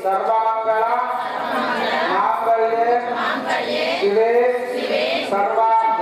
सर्वमंगल मांगल्ये शिवे सर्वार्थ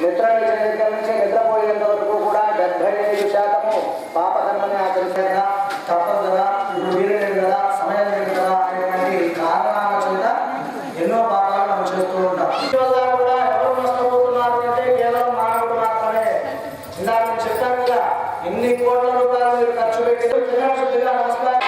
నిద్రని దగ్గర నుంచి నిద్రపోయేంత వరకు కూడా 75% పాపకర్మని ఆచరించేదా తప్పదు కదా, ఇప్పుడు వీలు లేదు కదా, సమయం లేదు కదా అనేటువంటి కారణాల చేత ఎన్నో పాపాలు మనం చేస్తూ ఉంటాం. కూడా ఎవరు నష్టపోతున్నారు అంటే కేవలం మానవుడు మాత్రమే. ఇందాక నేను చెప్పాను కదా, ఎన్ని కోట్ల రూపాయలు మీరు ఖర్చు పెట్టి నమస్కారం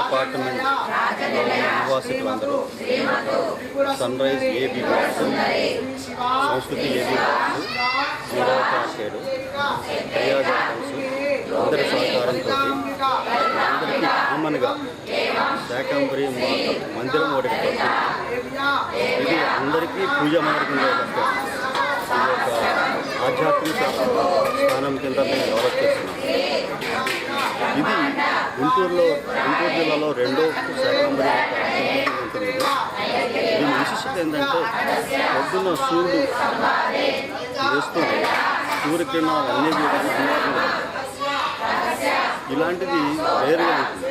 అపార్ట్మెంట్ నివాసితులందరూ sunrise A B box, Sanskriti A B box, Europe arcade, క్రియాజ్ హౌస్ అందరి సహకారంతో అందరికీ కామన్గా శాకంబరి మాత మందిరం ఒకటి పడుతుంది. ఇది అందరికీ పూజ మందిరంగా కట్టారు. ఇది ఒక ఆధ్యాత్మిక స్థానం కింద మేము డెవలప్ చేస్తున్నాం. ఇది గుంటూరు జిల్లాలో రెండో శాకంబరి ఉంటుంది. దీని విశిష్టత ఏంటంటే పొద్దున్న సూర్యుడు వేస్తూనే సూర్యకిరణాలు అన్నీ కూడా ఇలాంటిది వేరుగా ఉంటుంది.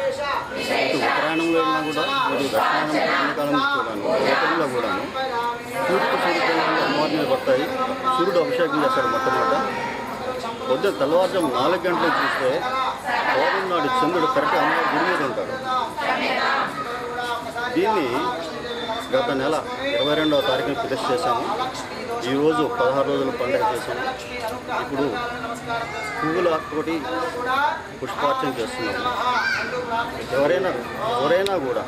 ఇటు ఉత్తరాయణంలో వెళ్ళినా కూడా మరియు దక్షిణాయనం కాలం కూడాను ఉత్తరంలో కూడాను తూర్పు సూర్యకిరణాలు అమ్మవారి మీద పడతాయి. సూర్యుడు అభిషేకం చేస్తాడు మొట్టమొదట. పొద్దున తెల్లవారుజాము 4 గంటలకు చూస్తే పౌర్ణమి నాడు చంద్రుడు కరెక్ట్ అమ్మవారి గుడి మీద ఉంటాడు. దీన్ని గత నెల 22వ తారీఖున ప్రతిష్ఠ చేశాము. ఈరోజు 16 రోజుల పండుగ చేశాము. ఇప్పుడు పువ్వులతోటి పుష్పార్చన చేస్తున్నాము. ఎవరైనా కూడా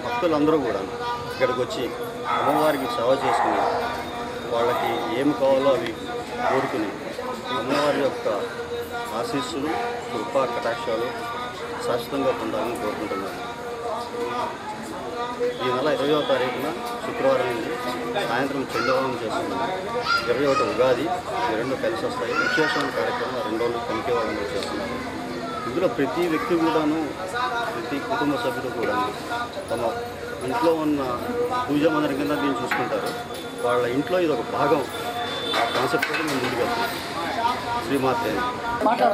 భక్తులందరూ కూడా ఇక్కడికి వచ్చి అమ్మవారికి సేవ చేసుకుని వాళ్ళకి ఏమి కావాలో అవి కోరుకుని అమ్మవారి యొక్క ఆశీస్సులు, కృపా కటాక్షాలు శాశ్వతంగా పొందాలని కోరుకుంటున్నాను. ఈ నెల 20వ తారీఖున శుక్రవారం నుండి సాయంత్రం చండవనం చేస్తున్నాము. 21 ఉగాది, ఈ రెండు కలిసి వస్తాయి. విశేషమైన కార్యక్రమం 2 రోజులు కనికేవాళ్ళంగా చేస్తున్నాము. ఇందులో ప్రతి వ్యక్తి కూడాను, ప్రతి కుటుంబ సభ్యులు కూడా తమ ఇంట్లో ఉన్న పూజ మందిరం కింద దీన్ని చూసుకుంటారు. వాళ్ళ ఇంట్లో ఇది ఒక భాగం. ఆ కాన్సెప్ట్ కూడా మేము ముందుకు వెళ్తున్నాం. శ్రీమాతే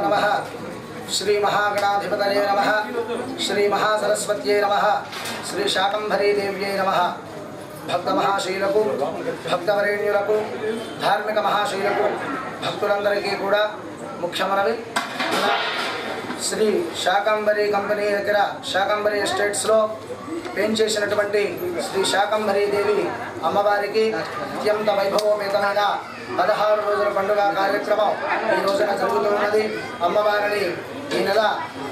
నమః. శ్రీ మహాగణాధిపతయే నమః. శ్రీ మహాసరస్వత్యే నమః. శ్రీ శాకంభరీ దేవ్యే నమః. భక్త మహాశైలకు, భక్తవరేణ్యులకు, ధార్మిక మహాశైలకు, భక్తులందరికీ కూడా ముఖ్యమనవి. శ్రీ శాకంబరి కంపెనీ దగ్గర శాకంబరి ఎస్టేట్స్లో పెంచేసినటువంటి శ్రీ శాకంబరీ దేవి అమ్మవారికి అత్యంత వైభవోపేతమైన 16 రోజుల పండుగ కార్యక్రమం ఈ రోజున జరుగుతున్నది. అమ్మవారిని ఈ నెల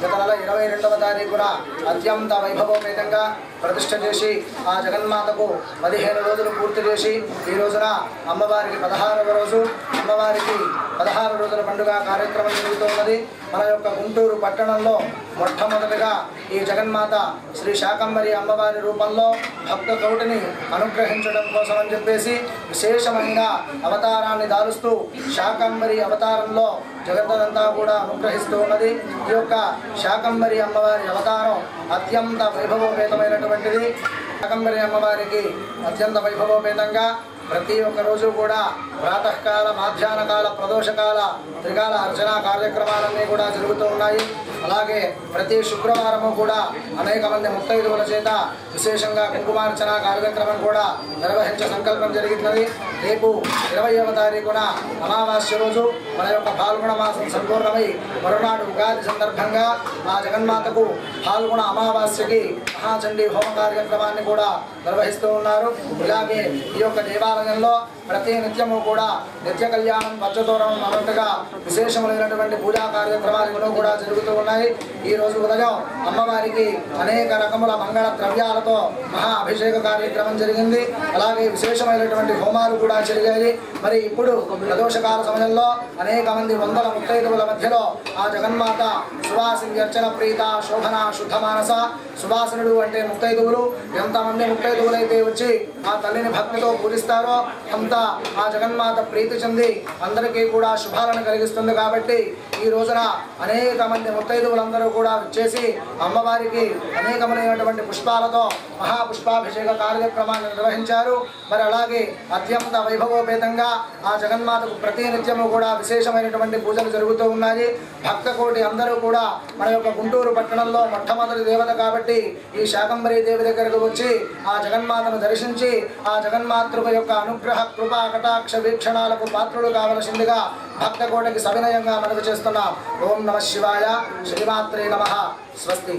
గత నెల 22వ తారీఖున అత్యంత వైభవోపేతంగా ప్రతిష్ఠ చేసి ఆ జగన్మాతకు 15 రోజులు పూర్తి చేసి ఈ రోజున అమ్మవారికి 16వ రోజు అమ్మవారికి 16 రోజుల పండుగ కార్యక్రమం జరుగుతున్నది. మన యొక్క గుంటూరు పట్టణంలో మొట్టమొదటిగా ఈ జగన్మాత శ్రీ శాకంబరి అమ్మవారి రూపంలో భక్త కోటిని అనుగ్రహించడం కోసం అని చెప్పేసి విశేషమైన అవతారాన్ని దాలుస్తూ శాకంబరి అవతారంలో జగత్తంతా కూడా అనుగ్రహిస్తూ ఉన్నది. ఈ యొక్క శాకంబరి అమ్మవారి అవతారం అత్యంత వైభవోపేతమైనటువంటిది. శాకంబరి అమ్మవారికి అత్యంత వైభవోపేతంగా ప్రతి ఒక్క రోజు కూడా ప్రాతకాల, మాధ్యాహ్నకాల, ప్రదోషకాల, త్రికాల అర్చన కార్యక్రమాలన్నీ కూడా జరుగుతూ ఉన్నాయి. అలాగే ప్రతి శుక్రవారము కూడా అనేక మంది ముత్తైదువుల చేత విశేషంగా కుంకుమార్చన కార్యక్రమం కూడా నిర్వహించే సంకల్పం జరుగుతున్నది. రేపు 20వ తారీఖున అమావాస్య రోజు మన యొక్క పాల్గొన మాసం సంపూర్ణమై మరునాడు ఉగాది సందర్భంగా ఆ జగన్మాతకు పాల్గొన అమావాస్యకి మహాచండీ హోమ కార్యక్రమాన్ని కూడా నిర్వహిస్తూ ఉన్నారు. ఇలాగే ఈ యొక్క దేవాలయంలో ప్రతి నిత్యము కూడా నిత్య కళ్యాణం, పచ్చతోరణం అన్నట్టుగా విశేషములైనటువంటి పూజా కార్యక్రమాలు కూడా జరుగుతూ ఉన్నాయి. ఈ రోజు ఉదయం అమ్మవారికి అనేక రకముల మంగళ ద్రవ్యాలతో మహా అభిషేక కార్యక్రమం జరిగింది. అలాగే విశేషమైనటువంటి హోమాలు కూడా జరిగాయి. మరి ఇప్పుడు ప్రదోషకాల సమయంలో అనేక మంది వందల ముత్తైదువుల మధ్యలో ఆ జగన్మాత సువాసిని అర్చన ప్రీత శోభన శుద్ధ మానస సువాసనుడు అంటే ముత్తైదువులు ఎంతమంది ముత్తైదువులైతే వచ్చి ఆ తల్లిని భక్తితో పూజిస్తారో అంత ఆ జగన్మాత ప్రీతి చెంది అందరికీ కూడా శుభాలను కలిగిస్తుంది. కాబట్టి ఈ రోజున అనేక మంది ముత్తైదువులందరూ కూడా వచ్చేసి అమ్మవారికి అనేకమైనటువంటి పుష్పాలతో మహాపుష్పాభిషేక కార్యక్రమాన్ని నిర్వహించారు. మరి అలాగే అత్యంత వైభవోపేతంగా ఆ జగన్మాతకు ప్రతి నిత్యము కూడా విశేషమైనటువంటి పూజలు జరుగుతూ ఉన్నాయి. భక్త కోటి అందరూ కూడా మన యొక్క గుంటూరు పట్టణంలో మొట్టమొదటి దేవత కాబట్టి ఈ శాకంబరీ దేవి దగ్గరకు వచ్చి ఆ జగన్మాతను దర్శించి ఆ జగన్మాతృక యొక్క అనుగ్రహ కృపా కటాక్ష వీక్షణాలకు పాత్రులు కావలసిందిగా భక్త కోటికి సవినయంగా మనవి చేస్తున్నాం. ఓం నమః శివాయ. శ్రీమాత్రే నమః. స్వస్తి.